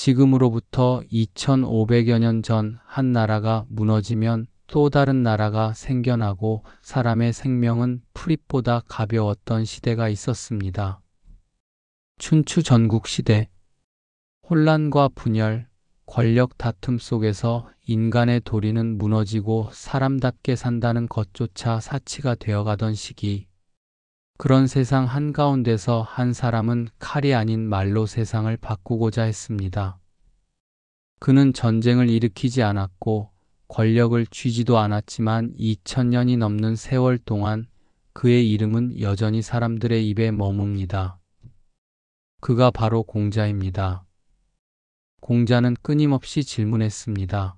지금으로부터 2500여 년 전 한 나라가 무너지면 또 다른 나라가 생겨나고 사람의 생명은 풀잎보다 가벼웠던 시대가 있었습니다. 춘추 전국 시대. 혼란과 분열, 권력 다툼 속에서 인간의 도리는 무너지고 사람답게 산다는 것조차 사치가 되어가던 시기. 그런 세상 한가운데서 한 사람은 칼이 아닌 말로 세상을 바꾸고자 했습니다. 그는 전쟁을 일으키지 않았고 권력을 쥐지도 않았지만 2000년이 넘는 세월 동안 그의 이름은 여전히 사람들의 입에 머뭅니다. 그가 바로 공자입니다. 공자는 끊임없이 질문했습니다.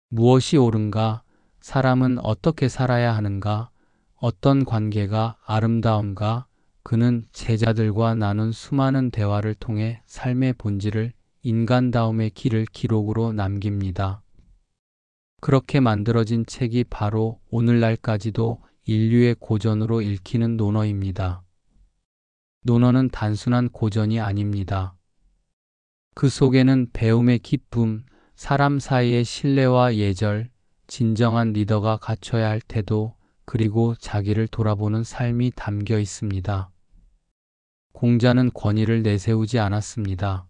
무엇이 옳은가? 사람은 어떻게 살아야 하는가? 어떤 관계가 아름다운가? 그는 제자들과 나눈 수많은 대화를 통해 삶의 본질을, 인간다움의 길을 기록으로 남깁니다. 그렇게 만들어진 책이 바로 오늘날까지도 인류의 고전으로 읽히는 논어입니다. 논어는 단순한 고전이 아닙니다. 그 속에는 배움의 기쁨, 사람 사이의 신뢰와 예절, 진정한 리더가 갖춰야 할 태도, 그리고 자기를 돌아보는 삶이 담겨 있습니다. 공자는 권위를 내세우지 않았습니다.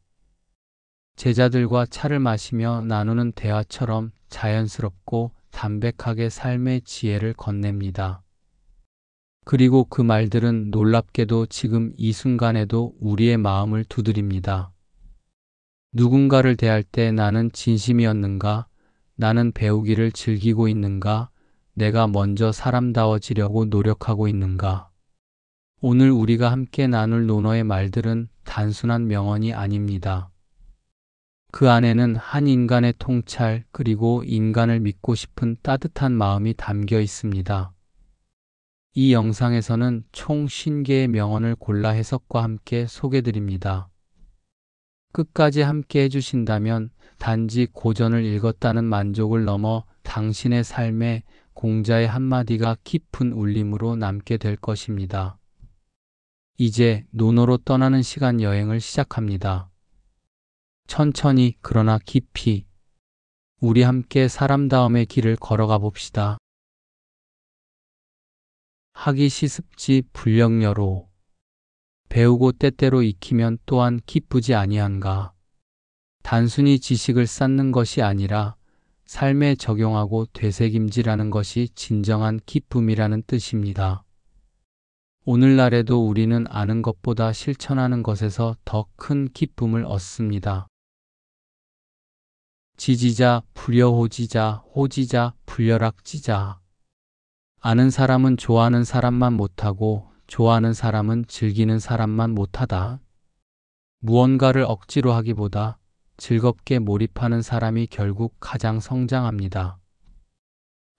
제자들과 차를 마시며 나누는 대화처럼 자연스럽고 담백하게 삶의 지혜를 건넵니다. 그리고 그 말들은 놀랍게도 지금 이 순간에도 우리의 마음을 두드립니다. 누군가를 대할 때 나는 진심이었는가? 나는 배우기를 즐기고 있는가? 내가 먼저 사람다워지려고 노력하고 있는가? 오늘 우리가 함께 나눌 논어의 말들은 단순한 명언이 아닙니다. 그 안에는 한 인간의 통찰 그리고 인간을 믿고 싶은 따뜻한 마음이 담겨 있습니다. 이 영상에서는 총 50개의 명언을 골라 해석과 함께 소개드립니다. 끝까지 함께 해주신다면 단지 고전을 읽었다는 만족을 넘어 당신의 삶에 공자의 한마디가 깊은 울림으로 남게 될 것입니다. 이제 논어로 떠나는 시간 여행을 시작합니다. 천천히 그러나 깊이 우리 함께 사람다움의 길을 걸어가 봅시다. 학이 시습지 불령여로 배우고 때때로 익히면 또한 기쁘지 아니한가. 단순히 지식을 쌓는 것이 아니라 삶에 적용하고 되새김질하는 것이 진정한 기쁨이라는 뜻입니다. 오늘날에도 우리는 아는 것보다 실천하는 것에서 더 큰 기쁨을 얻습니다. 지지자, 불여호지자, 호지자, 불여락지자. 아는 사람은 좋아하는 사람만 못하고 좋아하는 사람은 즐기는 사람만 못하다. 무언가를 억지로 하기보다 즐겁게 몰입하는 사람이 결국 가장 성장합니다.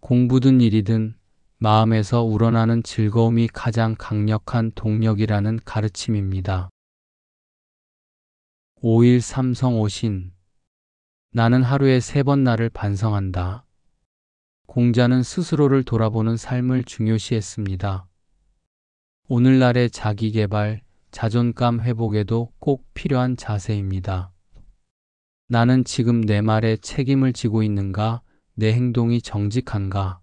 공부든 일이든 마음에서 우러나는 즐거움이 가장 강력한 동력이라는 가르침입니다. 5일 삼성오신. 나는 하루에 3번 나를 반성한다. 공자는 스스로를 돌아보는 삶을 중요시했습니다. 오늘날의 자기개발, 자존감 회복에도 꼭 필요한 자세입니다. 나는 지금 내 말에 책임을 지고 있는가? 내 행동이 정직한가?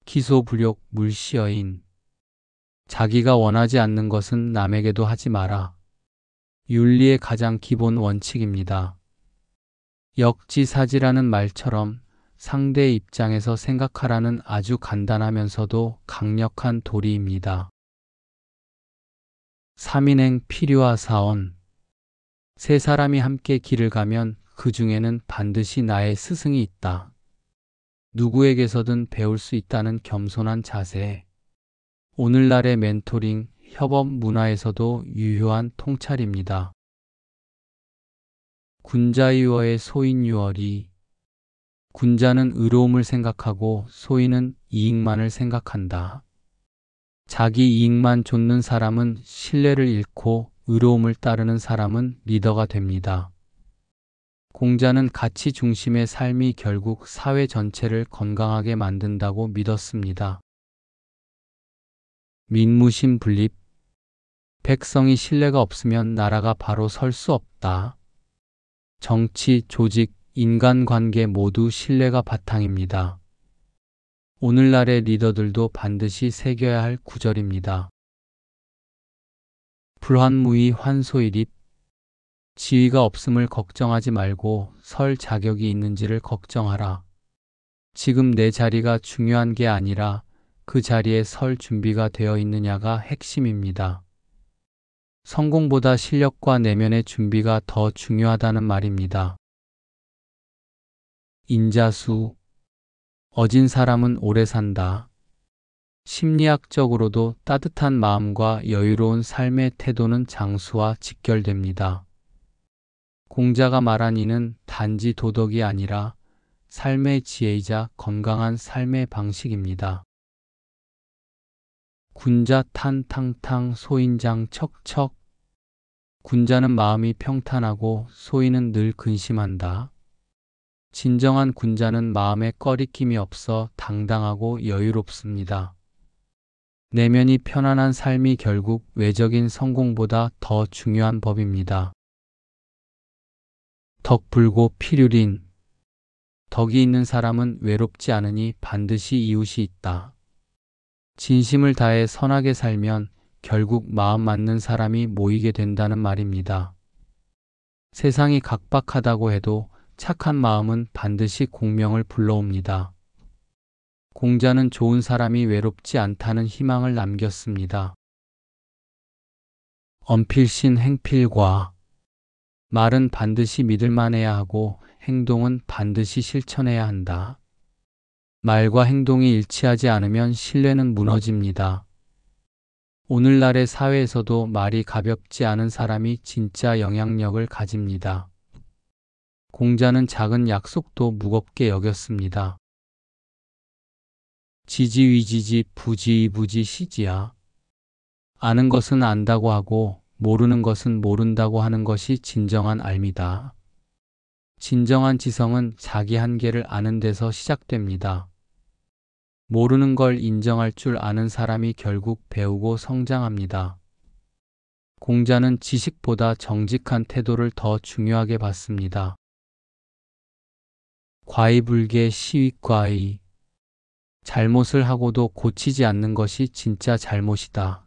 기소불욕 물시여인. 자기가 원하지 않는 것은 남에게도 하지 마라. 윤리의 가장 기본 원칙입니다. 역지사지라는 말처럼 상대의 입장에서 생각하라는 아주 간단하면서도 강력한 도리입니다. 3인행 필요하사언. 세 사람이 함께 길을 가면 그 중에는 반드시 나의 스승이 있다. 누구에게서든 배울 수 있다는 겸손한 자세. 오늘날의 멘토링, 협업 문화에서도 유효한 통찰입니다. 군자유어의 소인유어리. 군자는 의로움을 생각하고 소인은 이익만을 생각한다. 자기 이익만 좇는 사람은 신뢰를 잃고 의로움을 따르는 사람은 리더가 됩니다. 공자는 가치 중심의 삶이 결국 사회 전체를 건강하게 만든다고 믿었습니다. 민무신 분립. 백성이 신뢰가 없으면 나라가 바로 설 수 없다. 정치, 조직, 인간관계 모두 신뢰가 바탕입니다. 오늘날의 리더들도 반드시 새겨야 할 구절입니다. 불환무의 환소일입. 지위가 없음을 걱정하지 말고 설 자격이 있는지를 걱정하라. 지금 내 자리가 중요한 게 아니라 그 자리에 설 준비가 되어 있느냐가 핵심입니다. 성공보다 실력과 내면의 준비가 더 중요하다는 말입니다. 인자수. 어진 사람은 오래 산다. 심리학적으로도 따뜻한 마음과 여유로운 삶의 태도는 장수와 직결됩니다. 공자가 말한 이는 단지 도덕이 아니라 삶의 지혜이자 건강한 삶의 방식입니다. 군자 탄탕탕 소인장 척척. 군자는 마음이 평탄하고 소인은 늘 근심한다. 진정한 군자는 마음에 꺼리낌이 없어 당당하고 여유롭습니다. 내면이 편안한 삶이 결국 외적인 성공보다 더 중요한 법입니다. 덕불고 필유린. 덕이 있는 사람은 외롭지 않으니 반드시 이웃이 있다. 진심을 다해 선하게 살면 결국 마음 맞는 사람이 모이게 된다는 말입니다. 세상이 각박하다고 해도 착한 마음은 반드시 공명을 불러옵니다. 공자는 좋은 사람이 외롭지 않다는 희망을 남겼습니다. 언필신 행필과. 말은 반드시 믿을만해야 하고 행동은 반드시 실천해야 한다. 말과 행동이 일치하지 않으면 신뢰는 무너집니다. 오늘날의 사회에서도 말이 가볍지 않은 사람이 진짜 영향력을 가집니다. 공자는 작은 약속도 무겁게 여겼습니다. 지지위지지 부지이부지 시지야. 아는 것은 안다고 하고 모르는 것은 모른다고 하는 것이 진정한 알미다. 진정한 지성은 자기 한계를 아는 데서 시작됩니다. 모르는 걸 인정할 줄 아는 사람이 결국 배우고 성장합니다. 공자는 지식보다 정직한 태도를 더 중요하게 봤습니다. 과의불개 시윗과의. 잘못을 하고도 고치지 않는 것이 진짜 잘못이다.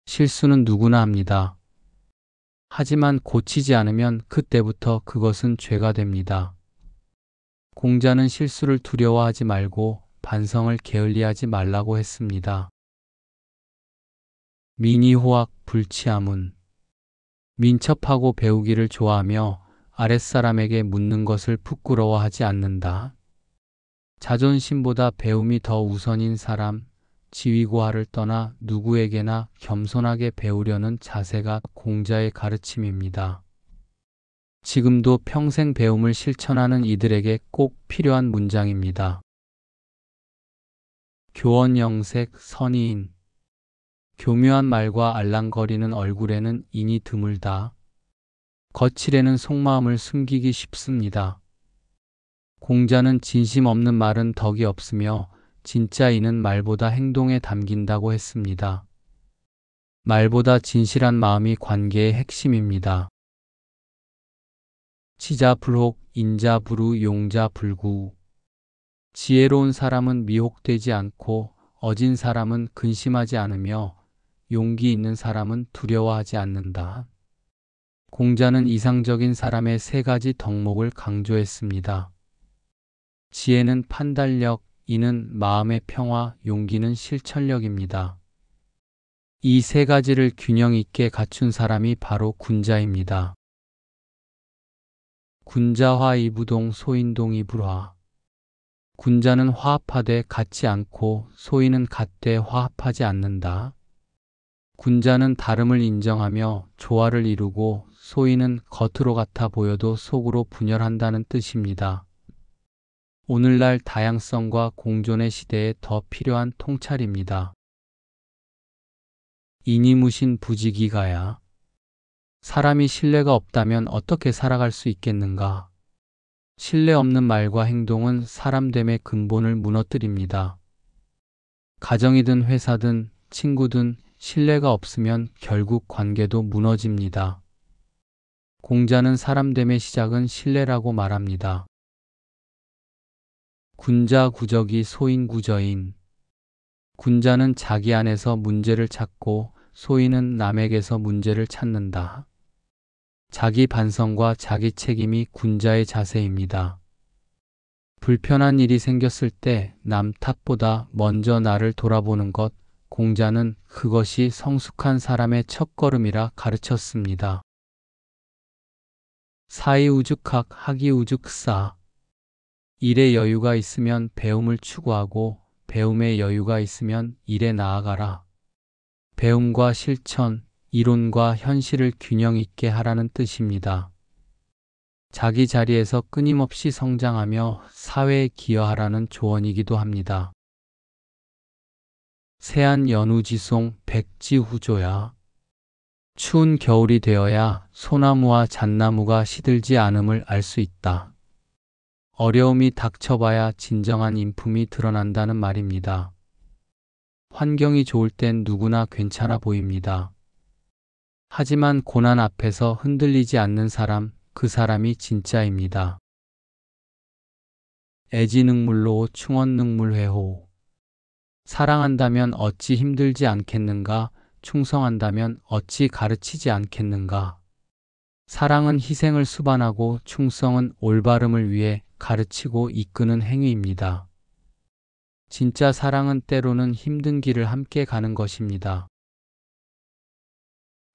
실수는 누구나 합니다. 하지만 고치지 않으면 그때부터 그것은 죄가 됩니다. 공자는 실수를 두려워하지 말고 반성을 게을리하지 말라고 했습니다. 민의호학 불치함은. 민첩하고 배우기를 좋아하며 아랫사람에게 묻는 것을 부끄러워하지 않는다. 자존심보다 배움이 더 우선인 사람, 지위고하를 떠나 누구에게나 겸손하게 배우려는 자세가 공자의 가르침입니다. 지금도 평생 배움을 실천하는 이들에게 꼭 필요한 문장입니다. 교원영색 선의인. 교묘한 말과 알랑거리는 얼굴에는 인이 드물다. 거칠에는 속마음을 숨기기 쉽습니다. 공자는 진심 없는 말은 덕이 없으며 진짜 인은 말보다 행동에 담긴다고 했습니다. 말보다 진실한 마음이 관계의 핵심입니다. 치자불혹 인자불우 용자불구. 지혜로운 사람은 미혹되지 않고 어진 사람은 근심하지 않으며 용기 있는 사람은 두려워하지 않는다. 공자는 이상적인 사람의 세 가지 덕목을 강조했습니다. 지혜는 판단력, 인은 마음의 평화, 용기는 실천력입니다. 이 세 가지를 균형 있게 갖춘 사람이 바로 군자입니다. 군자화 이부동 소인동 이불화. 군자는 화합하되 같지 않고 소인은 같되 화합하지 않는다. 군자는 다름을 인정하며 조화를 이루고 소인은 겉으로 같아 보여도 속으로 분열한다는 뜻입니다. 오늘날 다양성과 공존의 시대에 더 필요한 통찰입니다. 인이무신 부지기가야. 사람이 신뢰가 없다면 어떻게 살아갈 수 있겠는가? 신뢰 없는 말과 행동은 사람됨의 근본을 무너뜨립니다. 가정이든 회사든 친구든 신뢰가 없으면 결국 관계도 무너집니다. 공자는 사람됨의 시작은 신뢰라고 말합니다. 군자구적이 소인구저인. 군자는 자기 안에서 문제를 찾고 소인은 남에게서 문제를 찾는다. 자기 반성과 자기 책임이 군자의 자세입니다. 불편한 일이 생겼을 때 남 탓보다 먼저 나를 돌아보는 것, 공자는 그것이 성숙한 사람의 첫걸음이라 가르쳤습니다. 사이우죽학 학이우죽사. 일에 여유가 있으면 배움을 추구하고 배움에 여유가 있으면 일에 나아가라. 배움과 실천, 이론과 현실을 균형 있게 하라는 뜻입니다. 자기 자리에서 끊임없이 성장하며 사회에 기여하라는 조언이기도 합니다. 세안 연우지송 백지후조야. 추운 겨울이 되어야 소나무와 잣나무가 시들지 않음을 알 수 있다. 어려움이 닥쳐봐야 진정한 인품이 드러난다는 말입니다. 환경이 좋을 땐 누구나 괜찮아 보입니다. 하지만 고난 앞에서 흔들리지 않는 사람, 그 사람이 진짜입니다. 애지능물로 충언능물회호. 사랑한다면 어찌 힘들지 않겠는가? 충성한다면 어찌 가르치지 않겠는가? 사랑은 희생을 수반하고 충성은 올바름을 위해 가르치고 이끄는 행위입니다. 진짜 사랑은 때로는 힘든 길을 함께 가는 것입니다.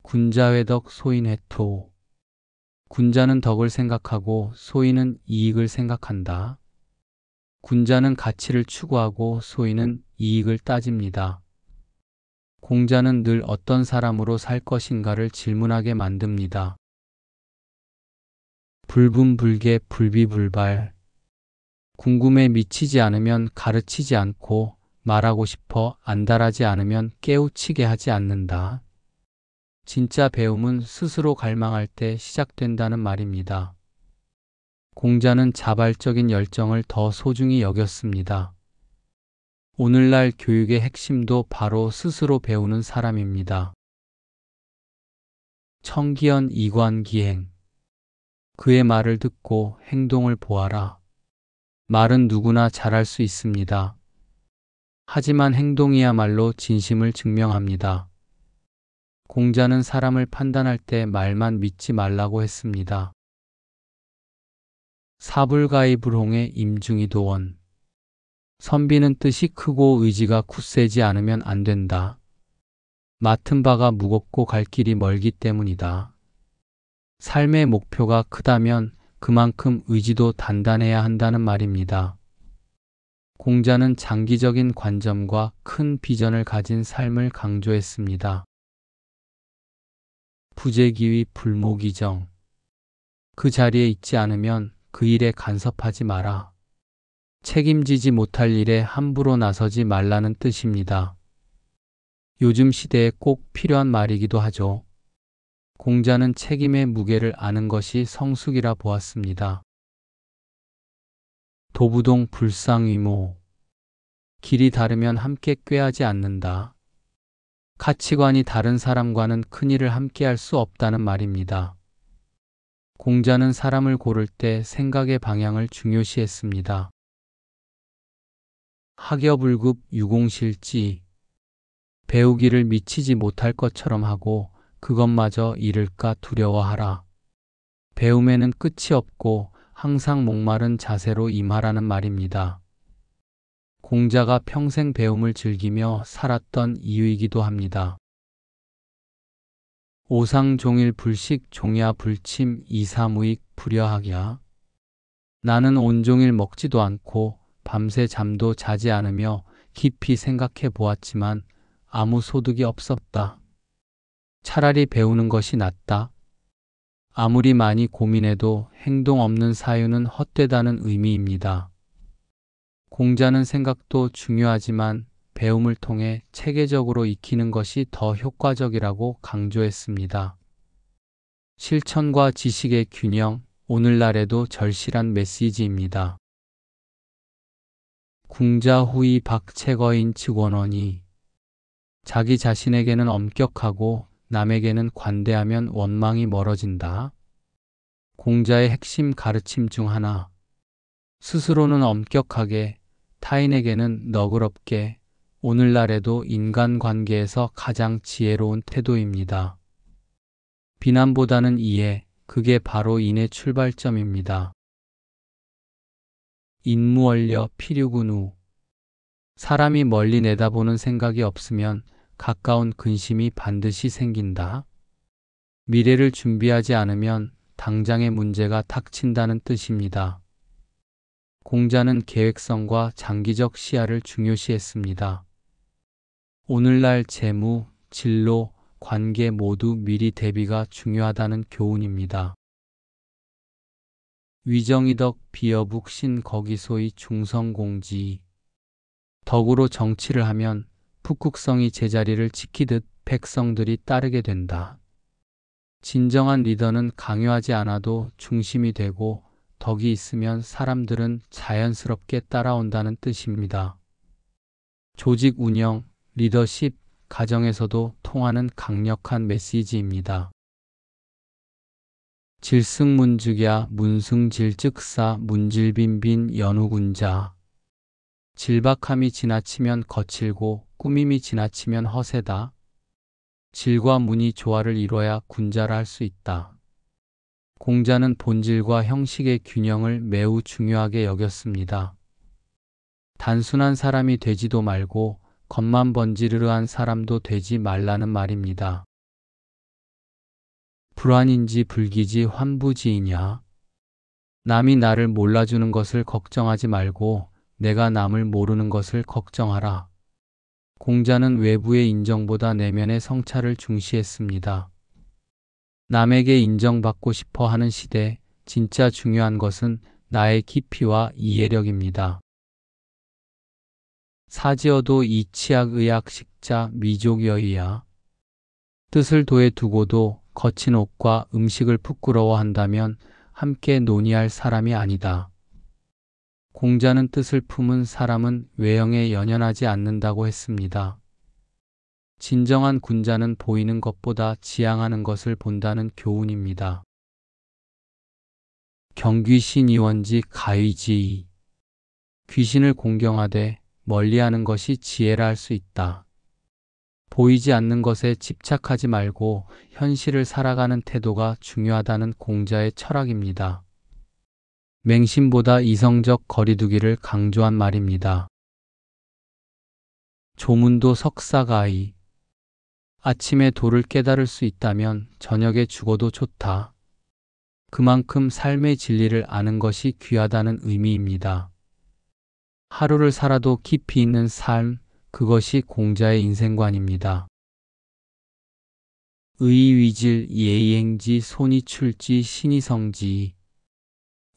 군자회덕 소인회토. 군자는 덕을 생각하고 소인은 이익을 생각한다. 군자는 가치를 추구하고 소인은 이익을 따집니다. 공자는 늘 어떤 사람으로 살 것인가를 질문하게 만듭니다. 불분불개 불비불발. 궁금에 미치지 않으면 가르치지 않고 말하고 싶어 안달하지 않으면 깨우치게 하지 않는다. 진짜 배움은 스스로 갈망할 때 시작된다는 말입니다. 공자는 자발적인 열정을 더 소중히 여겼습니다. 오늘날 교육의 핵심도 바로 스스로 배우는 사람입니다. 청기현 이관기행. 그의 말을 듣고 행동을 보아라. 말은 누구나 잘할 수 있습니다. 하지만 행동이야말로 진심을 증명합니다. 공자는 사람을 판단할 때 말만 믿지 말라고 했습니다. 사불가이불홍의 임중이도원. 선비는 뜻이 크고 의지가 굳세지 않으면 안 된다. 맡은 바가 무겁고 갈 길이 멀기 때문이다. 삶의 목표가 크다면 그만큼 의지도 단단해야 한다는 말입니다. 공자는 장기적인 관점과 큰 비전을 가진 삶을 강조했습니다. 부재기위 불모기정. 그 자리에 있지 않으면 그 일에 간섭하지 마라. 책임지지 못할 일에 함부로 나서지 말라는 뜻입니다. 요즘 시대에 꼭 필요한 말이기도 하죠. 공자는 책임의 무게를 아는 것이 성숙이라 보았습니다. 도부동 불상의모. 길이 다르면 함께 꾀하지 않는다. 가치관이 다른 사람과는 큰일을 함께 할 수 없다는 말입니다. 공자는 사람을 고를 때 생각의 방향을 중요시했습니다. 학여불급 유공실지. 배우기를 미치지 못할 것처럼 하고 그것마저 잃을까 두려워하라. 배움에는 끝이 없고 항상 목마른 자세로 임하라는 말입니다. 공자가 평생 배움을 즐기며 살았던 이유이기도 합니다. 오상종일 불식 종야 불침 이사무익 불여학야. 나는 온종일 먹지도 않고 밤새 잠도 자지 않으며 깊이 생각해 보았지만 아무 소득이 없었다. 차라리 배우는 것이 낫다. 아무리 많이 고민해도 행동 없는 사유는 헛되다는 의미입니다. 공자는 생각도 중요하지만 배움을 통해 체계적으로 익히는 것이 더 효과적이라고 강조했습니다. 실천과 지식의 균형, 오늘날에도 절실한 메시지입니다. 궁자후이 박채거인 측원원이. 자기 자신에게는 엄격하고 남에게는 관대하면 원망이 멀어진다. 공자의 핵심 가르침 중 하나. 스스로는 엄격하게, 타인에게는 너그럽게, 오늘날에도 인간관계에서 가장 지혜로운 태도입니다. 비난보다는 이해, 그게 바로 인의 출발점입니다. 인무얼려 필유군우. 사람이 멀리 내다보는 생각이 없으면 가까운 근심이 반드시 생긴다. 미래를 준비하지 않으면 당장의 문제가 닥친다는 뜻입니다. 공자는 계획성과 장기적 시야를 중요시했습니다. 오늘날 재무, 진로, 관계 모두 미리 대비가 중요하다는 교훈입니다. 위정이덕 비어북 신 거기소이 중성공지. 덕으로 정치를 하면 북극성이 제자리를 지키듯 백성들이 따르게 된다. 진정한 리더는 강요하지 않아도 중심이 되고 덕이 있으면 사람들은 자연스럽게 따라온다는 뜻입니다. 조직 운영, 리더십, 가정에서도 통하는 강력한 메시지입니다. 질승문즉야 문승질즉사 문질빈빈 연우군자. 질박함이 지나치면 거칠고 꾸밈이 지나치면 허세다. 질과 문이 조화를 이뤄야 군자라 할 수 있다. 공자는 본질과 형식의 균형을 매우 중요하게 여겼습니다. 단순한 사람이 되지도 말고 겉만 번지르르한 사람도 되지 말라는 말입니다. 불환인지 불기지 환부지이냐. 남이 나를 몰라주는 것을 걱정하지 말고 내가 남을 모르는 것을 걱정하라. 공자는 외부의 인정보다 내면의 성찰을 중시했습니다. 남에게 인정받고 싶어 하는 시대, 진짜 중요한 것은 나의 깊이와 이해력입니다. 사지어도 이치학의학 식자 미족여이야. 뜻을 도에 두고도 거친 옷과 음식을 부끄러워한다면 함께 논의할 사람이 아니다. 공자는 뜻을 품은 사람은 외형에 연연하지 않는다고 했습니다. 진정한 군자는 보이는 것보다 지향하는 것을 본다는 교훈입니다. 경귀신이원지 가위지이. 귀신을 공경하되 멀리하는 것이 지혜라 할 수 있다. 보이지 않는 것에 집착하지 말고 현실을 살아가는 태도가 중요하다는 공자의 철학입니다. 맹신보다 이성적 거리두기를 강조한 말입니다. 조문도 석사가이. 아침에 도를 깨달을 수 있다면 저녁에 죽어도 좋다. 그만큼 삶의 진리를 아는 것이 귀하다는 의미입니다. 하루를 살아도 깊이 있는 삶, 그것이 공자의 인생관입니다. 의위질 예의행지 손이출지 신이성지.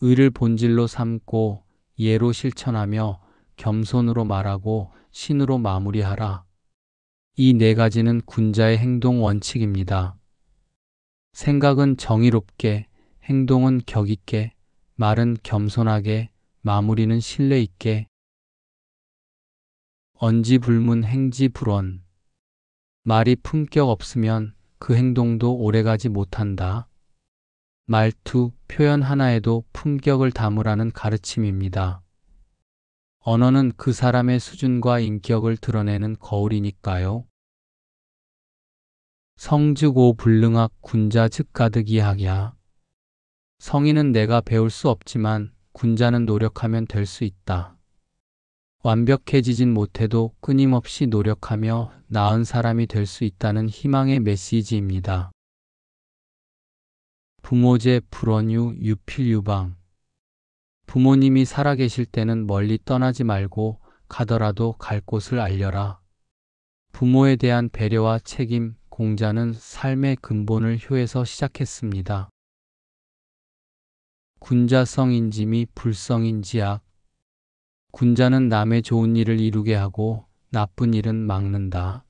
의를 본질로 삼고 예로 실천하며 겸손으로 말하고 신으로 마무리하라. 이 네 가지는 군자의 행동 원칙입니다. 생각은 정의롭게, 행동은 격있게, 말은 겸손하게, 마무리는 신뢰 있게. 언지불문 행지불원. 말이 품격 없으면 그 행동도 오래가지 못한다. 말투, 표현 하나에도 품격을 담으라는 가르침입니다. 언어는 그 사람의 수준과 인격을 드러내는 거울이니까요. 성즉오 불능학 군자 즉가득이학야. 성인은 내가 배울 수 없지만 군자는 노력하면 될 수 있다. 완벽해지진 못해도 끊임없이 노력하며 나은 사람이 될 수 있다는 희망의 메시지입니다. 부모제 불언유 유필유방. 부모님이 살아계실 때는 멀리 떠나지 말고 가더라도 갈 곳을 알려라. 부모에 대한 배려와 책임, 공자는 삶의 근본을 효에서 시작했습니다. 군자성인지미 불성인지악. 군자는 남의 좋은 일을 이루게 하고 나쁜 일은 막는다.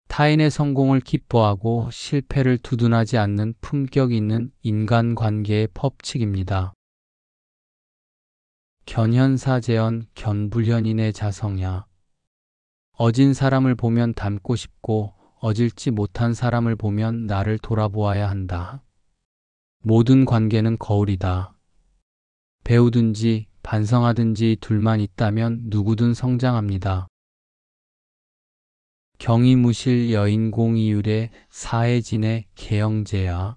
타인의 성공을 기뻐하고 실패를 두둔하지 않는 품격 있는 인간관계의 법칙입니다. 견현사재현 견불현인의 자성야. 어진 사람을 보면 닮고 싶고 어질지 못한 사람을 보면 나를 돌아보아야 한다. 모든 관계는 거울이다. 배우든지 반성하든지 둘만 있다면 누구든 성장합니다. 경이무실 여인공이율의 사해진의 개영제야.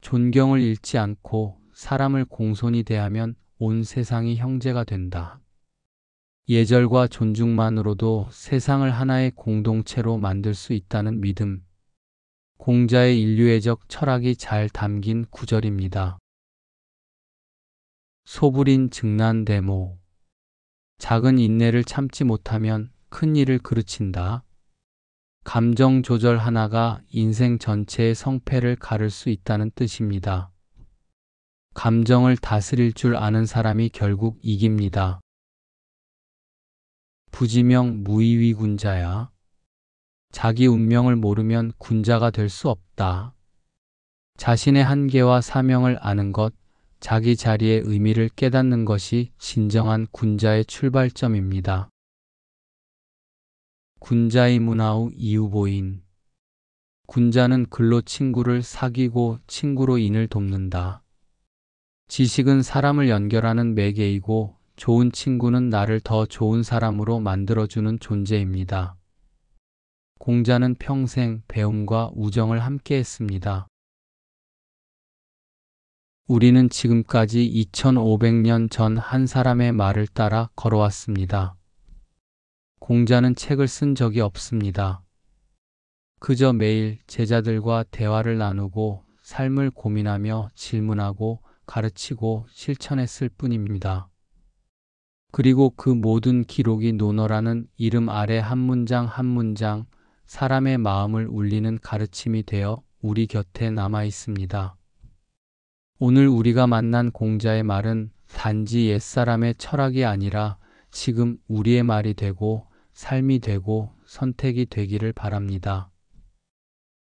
존경을 잃지 않고 사람을 공손히 대하면 온 세상이 형제가 된다. 예절과 존중만으로도 세상을 하나의 공동체로 만들 수 있다는 믿음. 공자의 인류애적 철학이 잘 담긴 구절입니다. 소불인 증난대모. 작은 인내를 참지 못하면 큰 일을 그르친다. 감정 조절 하나가 인생 전체의 성패를 가를 수 있다는 뜻입니다. 감정을 다스릴 줄 아는 사람이 결국 이깁니다. 부지명 무의위군자야. 자기 운명을 모르면 군자가 될 수 없다. 자신의 한계와 사명을 아는 것, 자기 자리의 의미를 깨닫는 것이 진정한 군자의 출발점입니다. 군자의 문화우 이우보인. 군자는 글로 친구를 사귀고 친구로 인을 돕는다. 지식은 사람을 연결하는 매개이고 좋은 친구는 나를 더 좋은 사람으로 만들어주는 존재입니다. 공자는 평생 배움과 우정을 함께 했습니다. 우리는 지금까지 2500년 전 한 사람의 말을 따라 걸어왔습니다. 공자는 책을 쓴 적이 없습니다. 그저 매일 제자들과 대화를 나누고 삶을 고민하며 질문하고 가르치고 실천했을 뿐입니다. 그리고 그 모든 기록이 논어라는 이름 아래 한 문장 한 문장 사람의 마음을 울리는 가르침이 되어 우리 곁에 남아 있습니다. 오늘 우리가 만난 공자의 말은 단지 옛사람의 철학이 아니라 지금 우리의 말이 되고 삶이 되고 선택이 되기를 바랍니다.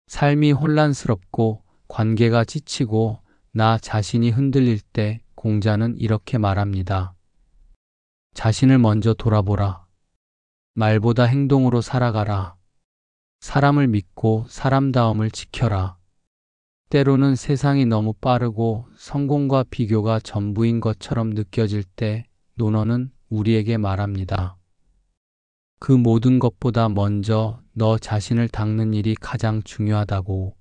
삶이 혼란스럽고 관계가 지치고 나 자신이 흔들릴 때 공자는 이렇게 말합니다. 자신을 먼저 돌아보라. 말보다 행동으로 살아가라. 사람을 믿고 사람다움을 지켜라. 때로는 세상이 너무 빠르고 성공과 비교가 전부인 것처럼 느껴질 때 논어는 우리에게 말합니다. 그 모든 것보다 먼저 너 자신을 닦는 일이 가장 중요하다고.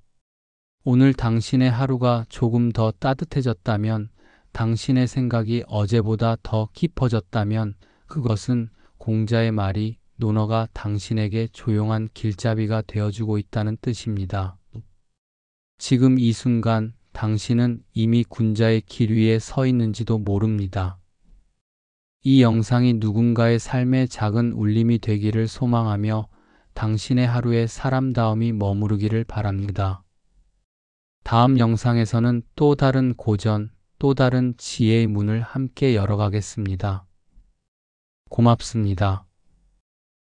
오늘 당신의 하루가 조금 더 따뜻해졌다면, 당신의 생각이 어제보다 더 깊어졌다면 그것은 공자의 말이 논어가 당신에게 조용한 길잡이가 되어주고 있다는 뜻입니다. 지금 이 순간 당신은 이미 군자의 길 위에 서 있는지도 모릅니다. 이 영상이 누군가의 삶의 작은 울림이 되기를 소망하며 당신의 하루에 사람다움이 머무르기를 바랍니다. 다음 영상에서는 또 다른 고전, 또 다른 지혜의 문을 함께 열어가겠습니다. 고맙습니다.